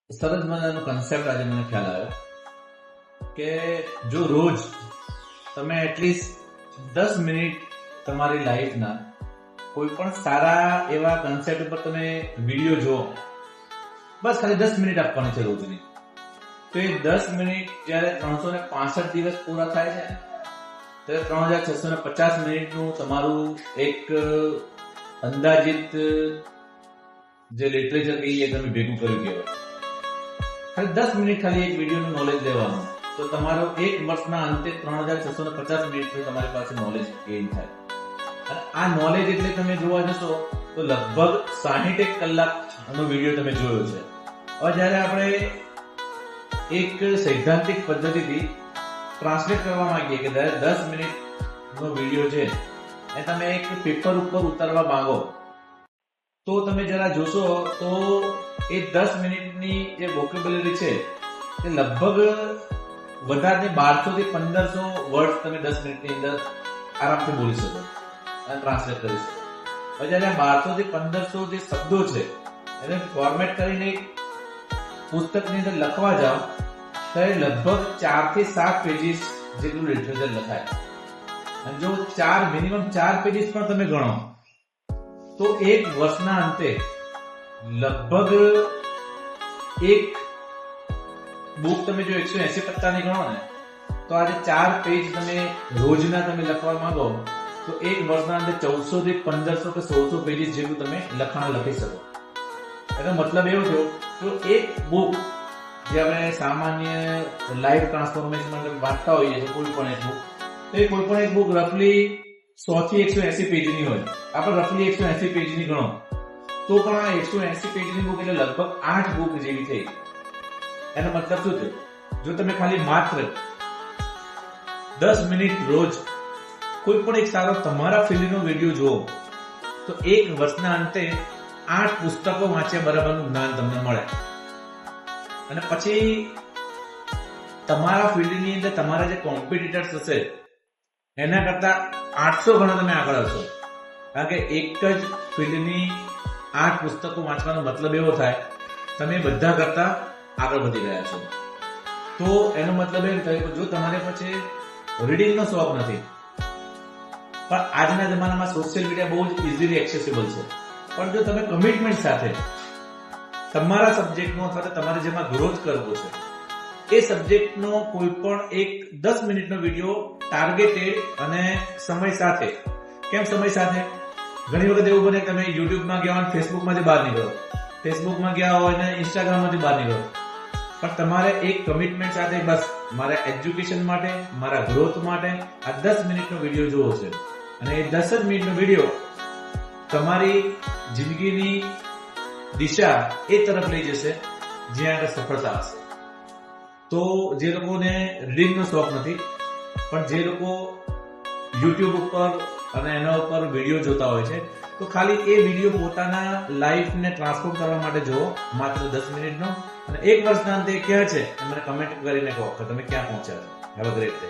સરસ મજાનો કન્સેપ્ટ આજે મને ખ્યાલ આવ્યો કે જો રોજ તમે એટલીસ્ટ 10 મિનિટ તમારી લાઈફના કોઈ પણ સારા એવા કન્સેપ્ટ ઉપર તમે વિડીયો જુઓ, બસ ખાલી 10 મિનિટ આપવાની છે રોજની, તો એ 10 મિનિટ જ્યારે 365 દિવસ પૂરા થાય છે ત્યારે 3650 મિનિટનું તમારું એક અંદાજિત જે લિટરેચર કહીએ તમે ભેગું કર્યું કહેવાય. ખાલી 10 મિનિટ ખાલી એક વિડીયોનું નોલેજ લેવાનું, તો તમારો એક વર્ષના અંતે 3650 મિનિટનું તમારી પાસે નોલેજ ગેઇન થાય. અને આ નોલેજ એટલે તમે જોવા જશો તો લગભગ 60 કલાકનો વિડીયો તમે જોયો છે. હવે જ્યારે આપણે એક સૈદ્ધાંતિક પદ્ધતિથી ટ્રાન્સલેટ કરવા માંગીએ કે 10 મિનિટનો વિડીયો છે એ તમે એક પેપર ઉપર ઉતારવા માંગો, તો તમે જરા જોશો તો એ 10 મિનિટની જે વોકેબ્યુલરી છે એ લગભગ વધારે 1200 થી 1500 વર્ડ તમે 10 મિનિટની અંદર આરામથી બોલી શકો અને ટ્રાન્સલેટ કરી શકો. હવે જ્યારે 1200 થી 1500 જે શબ્દો છે એને ફોર્મેટ કરીને પુસ્તકની અંદર લખવા જાઓ ત્યારે લગભગ 4 થી 7 પેજીસ જેટલું લિટરેચર લખાય. અને જો મિનિમમ 4 પેજીસ પણ તમે ગણો તો એક વર્ષના અંતે લગભગ એક બુક તમે જો 180 પત્તાની ગણો ને તો આજે 4 પેજ તમે રોજના તમે લખવા માંગો તો એક વર્ષના અંતે 1400 થી 1500 કે 1600 પેજીસ જેટલું તમે લખાણ લખી શકો. એનો મતલબ એવો થયો કે એક બુક જે આપણે સામાન્ય લાઈફ ટ્રાન્સફોર્મેશન માટે વાંચતા હોઈએ તો કોઈ પણ એક બુક રફલી 100 થી 180 પેજની હોય. આપણે રફલી 180 પેજની ગણો તો પણ આ 180 પેજની બુક એટલે લગભગ 8 બુક જેવી થઈ. એનો મતલબ શું થયો? જો તમે ખાલી માત્ર 10 મિનિટ રોજ કોઈ પણ એક સારો તમારા ફિલ્ડનો વિડીયો જુઓ તો એક વર્ષના અંતે 8 પુસ્તકો વાંચ્યા બરાબરનું જ્ઞાન તમને મળે. અને પછી તમારા ફિલ્ડની અંદર તમારા જે કોમ્પિટિટર્સ હશે એના કરતા 800 ગણો તમે આગળ હશો. કારણ કે એક જ ફિલ્ડની 8 પુસ્તકો વાંચવાનો મતલબ એવો થાય તમે બધા કરતા આગળ વધી ગયા છો. તો એનો મતલબ એમ થાય કે જો તમારે પછી રીડિંગનો શોખ નથી, પણ આજના જમાનામાં સોશિયલ મીડિયા બહુ જ ઇઝીલી એક્સેસિબલ છે, પણ જો તમે કમિટમેન્ટ સાથે તમારા સબ્જેક્ટનો અથવા તમારે જેમાં ગ્રોથ કરવો છે એ સબ્જેક્ટનો કોઈ પણ એક 10 મિનિટનો વિડીયો ટાર્ગેટેડ અને સમય સાથે. કેમ સમય સાથે? ઘણી વખત એવું બને તમે યુટ્યુબમાં ગયા હોય ફેસબુકમાંથી બહાર નીકળો, ફેસબુકમાં ગયા હોય ને ઇન્સ્ટાગ્રામમાંથી બહાર નીકળો, પણ તમારે એક કમિટમેન્ટ સાથે બસ મારા એજ્યુકેશન માટે, મારા ગ્રોથ માટે આ 10 મિનિટનો વિડીયો જોવો છે. અને એ 10 જ મિનિટનો વિડીયો તમારી જિંદગીની દિશા એ તરફ લઈ જશે જ્યાં આગળ સફળતા હશે. તો જે લોકોને રીડિંગનો શોખ નથી પણ જે લોકો યુટ્યુબ ઉપર અને એના ઉપર વિડીયો જોતા હોય છે તો ખાલી એ વિડીયો પોતાના લાઈફને ટ્રાન્સફોર્મ કરવા માટે જુઓ, માત્ર 10 મિનિટનો. અને એક વર્ષના અંતે ક્યાં છે મને કમેન્ટ કરીને કહો કે તમે ક્યાં પહોંચ્યા છો. Have a great day.